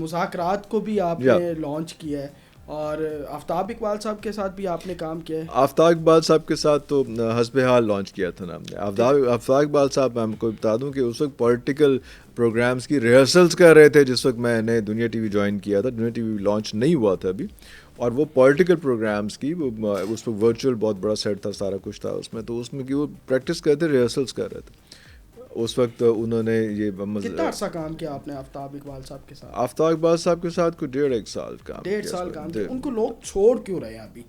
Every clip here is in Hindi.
मुज़ाकरात को भी आपने लॉन्च किया है और आफ्ताब इकबाल साहब के साथ भी आपने काम किया है। आफ्ताब इकबाल साहब के साथ तो हस्बे हाल लॉन्च किया था ना हमने। आफ्ताब इकबाल साहब, मैं आपको बता दूं कि उस वक्त पॉलिटिकल प्रोग्राम्स की रिहर्सल्स कर रहे थे जिस वक्त मैंने दुनिया टीवी ज्वाइन किया था। दुनिया टीवी लॉन्च नहीं हुआ था अभी, और वो पॉलिटिकल प्रोग्राम्स की वो उस पर वर्चुअल बहुत बड़ा सेट था, सारा कुछ था उसमें, तो उसमें कि वो प्रैक्टिस करते, रिहर्सल्स कर रहे थे उस वक्त। उन्होंने ये कितना अर्सा काम किया आपने आफ्ताब इकबाल साहब के साथ? आफ्ताब इकबाल साहब के साथ कुछ 1.5 साल काम 1.5 साल काम किया। उनको लोग छोड़ क्यों रहे हैं अभी?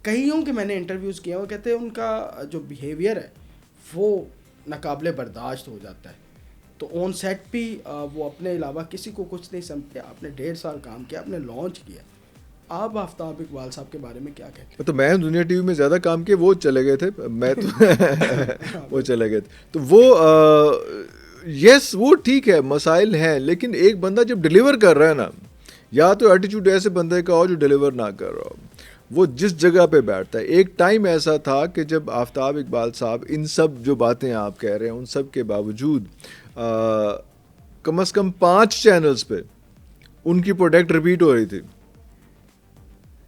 कईयों के मैंने इंटरव्यूज़ किए, वो कहते हैं उनका जो बिहेवियर है वो नाकाबिले बर्दाश्त हो जाता है, तो ऑन सेट भी वो अपने अलावा किसी को कुछ नहीं समझते। आपने 1.5 साल काम किया, आपने लॉन्च किया। आप आफ्ताब इकबाल साहब के बारे में क्या कहते हैं? तो मैं दुनिया टीवी में ज़्यादा काम किया, वो चले गए थे, मैं तो वो चले गए थे, तो वो यस वो ठीक है, मसाइल हैं, लेकिन एक बंदा जब डिलीवर कर रहा है ना, या तो एटीट्यूड ऐसे बंदे का हो जो डिलीवर ना कर रहा हो, वो जिस जगह पे बैठता है। एक टाइम ऐसा था कि जब आफ्ताब इकबाल साहब इन सब जो बातें आप कह रहे हैं उन सब के बावजूद कम से कम 5 चैनल्स पे उनकी प्रोडक्ट रिपीट हो रही थी,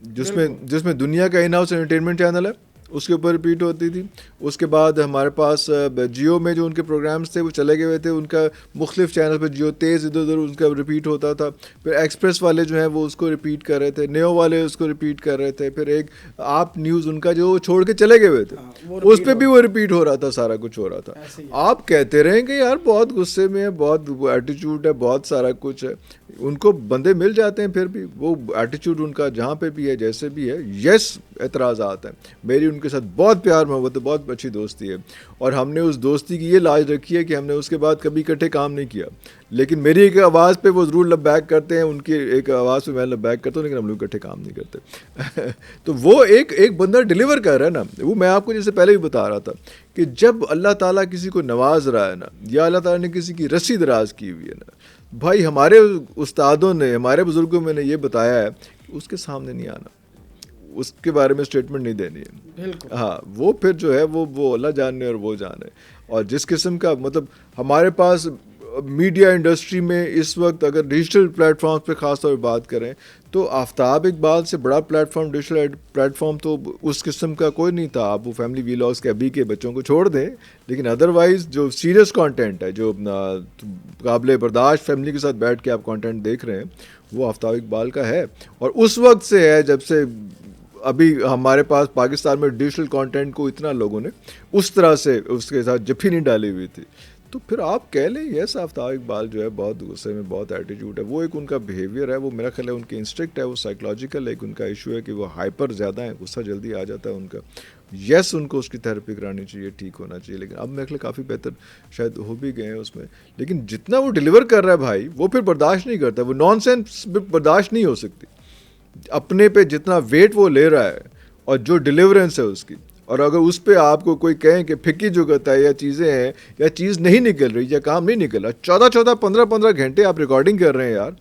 जिसमें दुनिया का इन हाउस एंटरटेनमेंट चैनल है उसके ऊपर रिपीट होती थी। उसके बाद हमारे पास जियो में जो उनके प्रोग्राम्स थे वो चले गए थे, उनका मुख्तलिफ चैनल पर जियो तेज़ इधर उधर उनका रिपीट होता था। फिर एक्सप्रेस वाले जो हैं वो उसको रिपीट कर रहे थे, नेओ वाले उसको रिपीट कर रहे थे। फिर एक आप न्यूज़ उनका जो छोड़ के चले गए हुए थे, उस पर भी वो रिपीट हो रहा था, सारा कुछ हो रहा था। आप कहते रहें कि यार बहुत गुस्से में है, बहुत एटीट्यूड है, बहुत सारा कुछ है, उनको बंदे मिल जाते हैं, फिर भी वो एटीट्यूड उनका जहाँ पे भी है, जैसे भी है, यस एतराज़ात हैं। मेरी उनके साथ बहुत प्यार मोहब्बत है, बहुत अच्छी दोस्ती है, और हमने उस दोस्ती की ये लाज रखी है कि हमने उसके बाद कभी इकट्ठे काम नहीं किया, लेकिन मेरी एक आवाज़ पे वो ज़रूर लब बैक करते हैं, उनकी एक आवाज़ पे मैं लब बैक करता हूँ, लेकिन हम लोग इकट्ठे काम नहीं करते। तो वो एक बंदा डिलीवर कर रहा है ना, वो मैं आपको जैसे पहले भी बता रहा था कि जब अल्लाह ताला किसी को नवाज रहा है ना, या अल्लाह ताला ने किसी की रस्सी दराज की हुई है ना, भाई हमारे उस्तादों ने, हमारे बुज़ुर्गों ने ये बताया है कि उसके सामने नहीं आना, उसके बारे में स्टेटमेंट नहीं देनी है। हाँ, वो फिर जो है वो अल्लाह जाने और वो जाने। और जिस किस्म का मतलब हमारे पास मीडिया इंडस्ट्री में इस वक्त अगर डिजिटल प्लेटफॉर्म पे ख़ास तौर पर बात करें तो आफ्ताब इकबाल से बड़ा प्लेटफॉर्म, डिजिटल प्लेटफॉर्म तो उस किस्म का कोई नहीं था। आप वो फैमिली वीलॉग्स के अभी के बच्चों को छोड़ दें, लेकिन अदरवाइज़ जो सीरियस कंटेंट है, जो काबिल बर्दाश्त फैमिली के साथ बैठ के आप कंटेंट देख रहे हैं, वो आफ्ताब इकबाल का है। और उस वक्त से है जब से अभी हमारे पास पाकिस्तान में डिजिटल कंटेंट को इतना लोगों ने उस तरह से उसके साथ जफ्फी नहीं डाली हुई थी। तो फिर आप कह लें यस आफ्ताब इकबाल जो है बहुत गुस्से में, बहुत एटीट्यूड है, वो एक उनका बिहेवियर है, वो मेरा ख्याल है उनके इंस्टिंक्ट है, वो साइकोलॉजिकल एक उनका इशू है कि वो हाइपर ज़्यादा है, गुस्सा जल्दी आ जाता है उनका। यस उनको उसकी थेरेपी करानी चाहिए, ठीक होना चाहिए, लेकिन अब मेरे ख्याल काफ़ी बेहतर शायद हो भी गए हैं उसमें। लेकिन जितना वो डिलीवर कर रहा है भाई, वो फिर बर्दाश्त नहीं करता, वो नॉनसेंस बर्दाश्त नहीं हो सकती। अपने पे जितना वेट वो ले रहा है और जो डिलीवरेंस है उसकी, और अगर उस पर आपको कोई कहें कि फिक्की जुगत है या चीज़ें हैं या चीज़ नहीं निकल रही या काम नहीं निकल रहा, 14-14, 15-15 घंटे आप रिकॉर्डिंग कर रहे हैं यार।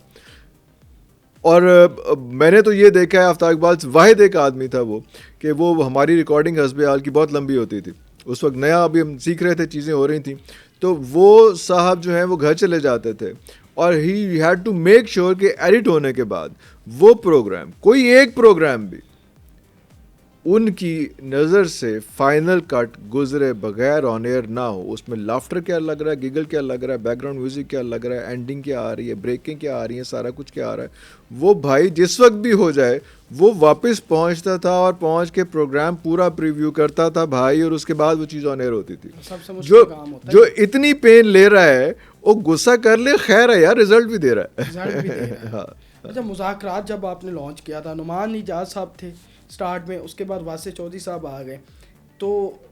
और मैंने तो ये देखा है, आफ्ताब इकबाल वाहिद एक आदमी था वो कि वो हमारी रिकॉर्डिंग हस्बे हाल की बहुत लंबी होती थी। उस वक्त नया अभी हम सीख रहे थे, चीज़ें हो रही थी, तो वो साहब जो हैं वो घर चले जाते थे और he had to make sure कि एडिट होने के बाद वो प्रोग्राम, कोई एक प्रोग्राम भी उनकी नज़र से फाइनल कट गुजरे बगैर ऑन एयर ना हो। उसमें लाफ्टर क्या लग रहा है, गिगल क्या लग रहा है, बैकग्राउंड म्यूजिक क्या लग रहा है, एंडिंग क्या आ रही है, ब्रेकिंग क्या आ रही है, सारा कुछ क्या आ रहा है, वो भाई जिस वक्त भी हो जाए वो वापस पहुंचता था और पहुंच के प्रोग्राम पूरा प्रीव्यू करता था भाई, और उसके बाद वो चीज़ ऑन एयर होती थी। जो इतनी पेन ले रहा है वो गुस्सा कर ले, खैर है यार, रिजल्ट भी दे रहा है। हाँ। अच्छा, मुज़ाकरात जब आपने लॉन्च किया था, नुमान इजाज़ साहब थे स्टार्ट में, उसके बाद वासे चौधरी साहब आ गए, तो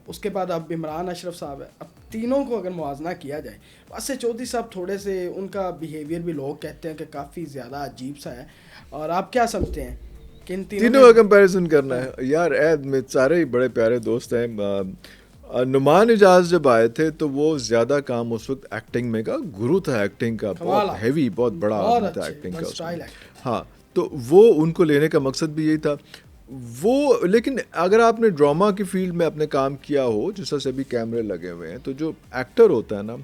उसके बाद अब इमरान अशरफ साहब है। अब तीनों को अगर मुआवजना किया जाए, वासे चौधरी साहब थोड़े से उनका बिहेवियर भी लोग कहते हैं कि काफ़ी ज़्यादा अजीब सा है, और आप क्या समझते हैं कि इन तीनों का कंपैरिजन करना है यार? मेरे सारे ही बड़े प्यारे दोस्त हैं। नुमान इजाज़ जब आए थे तो वो ज़्यादा काम उस वक्त एक्टिंग में का गुरु था, एक्टिंग का बहुत हैवी, बहुत बड़ा आदमी था एक्टिंग का। हाँ, तो वो उनको लेने का मकसद भी यही था वो। लेकिन अगर आपने ड्रामा की फील्ड में अपने काम किया हो, जिस तरह से अभी कैमरे लगे हुए हैं, तो जो एक्टर होता है ना,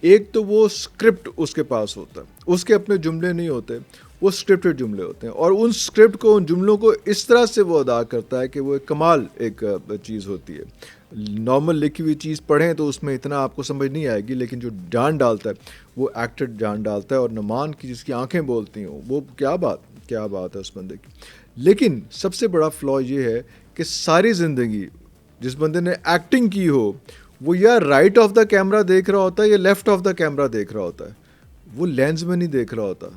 एक तो वो स्क्रिप्ट उसके पास होता है, उसके अपने जुमले नहीं होते, वो स्क्रिप्टेड जुमले होते हैं, और उन स्क्रिप्ट को, उन जुमलों को इस तरह से वो अदा करता है कि वो एक कमाल एक चीज़ होती है। नॉर्मल लिखी हुई चीज़ पढ़ें तो उसमें इतना आपको समझ नहीं आएगी, लेकिन जो जान डालता है वो एक्टेड जान डालता है। और नुमान की जिसकी आंखें बोलती हों, वो क्या बात है उस बंदे की। लेकिन सबसे बड़ा फ्लॉ ये है कि सारी ज़िंदगी जिस बंदे ने एक्टिंग की हो, वो या राइट ऑफ द कैमरा देख रहा होता है या लेफ्ट ऑफ द कैमरा देख रहा होता है, वो लेंस में नहीं देख रहा होता।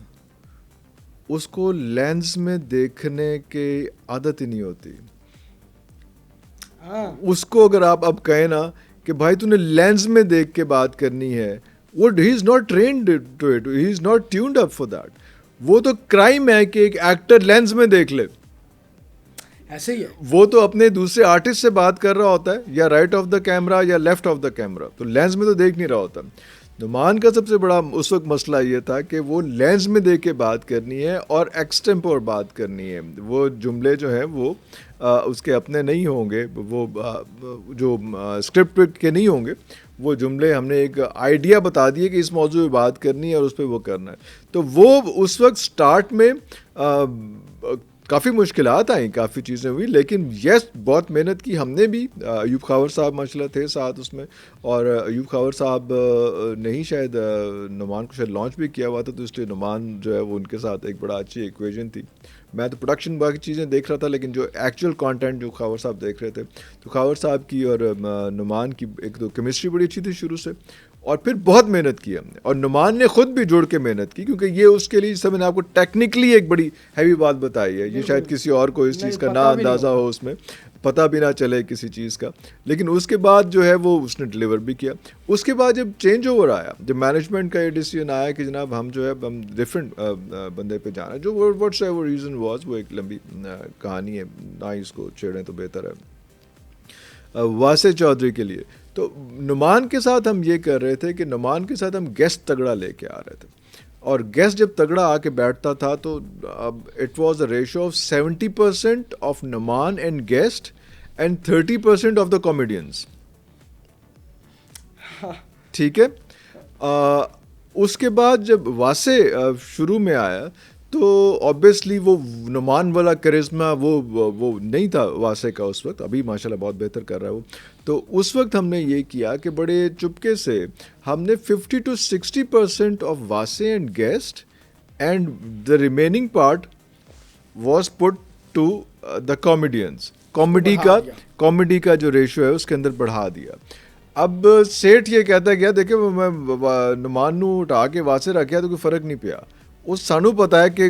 उसको लेंस में देखने की आदत ही नहीं होती। हाँ उसको अगर आप अब कहें ना कि भाई तूने लेंस में देख के बात करनी है, वो he is not trained to it, he is not tuned up for that. वो तो क्राइम है कि एक एक्टर लेंस में देख ले। ऐसे ही है। वो तो अपने दूसरे आर्टिस्ट से बात कर रहा होता है, या राइट ऑफ द कैमरा या लेफ्ट ऑफ द कैमरा, तो लेंस में तो देख नहीं रहा होता। नुमान का सबसे बड़ा उस वक्त मसला ये था कि वो लेंस में देख के बात करनी है और एक्सटेम्पोर बात करनी है। वो जुमले जो हैं वो उसके अपने नहीं होंगे, वो जो स्क्रिप्ट के नहीं होंगे। वो जुमले हमने एक आइडिया बता दिए कि इस मौजू पे बात करनी है और उस पर वो करना है। तो वो उस वक्त स्टार्ट में काफ़ी मुश्किलात आई, काफ़ी चीज़ें हुई, लेकिन यस बहुत मेहनत की हमने भी। अयूब खावर साहब माशाल्लाह थे साथ उसमें, और अयूब खावर साहब ने ही शायद नुमान को शायद लॉन्च भी किया हुआ था, तो इसलिए नुमान जो है वो उनके साथ एक बड़ा अच्छी इक्वेशन थी। मैं तो प्रोडक्शन बाकी चीज़ें देख रहा था, लेकिन जो एक्चुअल कंटेंट जो खावर साहब देख रहे थे, तो खावर साहब की और नुमान की एक तो केमिस्ट्री बड़ी अच्छी थी शुरू से, और फिर बहुत मेहनत की हमने, और नुमान ने खुद भी जुड़ के मेहनत की, क्योंकि ये उसके लिए जैसे मैंने आपको टेक्निकली एक बड़ी हैवी बात बताई है, ये शायद किसी और को इस चीज़ का ना अंदाज़ा हो, उसमें पता भी ना चले किसी चीज़ का। लेकिन उसके बाद जो है वो उसने डिलीवर भी किया। उसके बाद जब चेंज ओवर आया, जब मैनेजमेंट का ये डिसीजन आया कि जनाब हम जो है हम डिफरेंट बंदे पे जाना है, जो व्हाट्स एवर रीज़न वाज, वो एक लंबी कहानी है, ना ही इसको छेड़ें तो बेहतर है। वासे चौधरी के लिए तो नुमान के साथ हम ये कर रहे थे कि नुमान के साथ हम गेस्ट तगड़ा लेके आ रहे थे, और गेस्ट जब तगड़ा आके बैठता था तो it was a ratio of 70% of नुमान and guest and 30% of the comedians. ठीक है। उसके बाद जब वासे शुरू में आया तो ऑब्वियसली वो नुमान वाला करिश्मा वो नहीं था वासे का उस वक्त। अभी माशाल्लाह बहुत बेहतर कर रहा है वो। तो उस वक्त हमने ये किया कि बड़े चुपके से हमने 50 to 60% ऑफ वासे and guest and the remaining part was put to the comedians. Comedy का जो रेशियो है उसके अंदर बढ़ा दिया। अब सेठ ये कहता गया, देखिए मैं नुमान नू उठा के वासे रखा तो कोई फ़र्क नहीं पिया। उस सानू पता है कि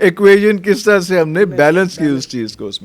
इक्वेशन किस तरह से हमने बैलेंस की उस चीज़ को उसमें।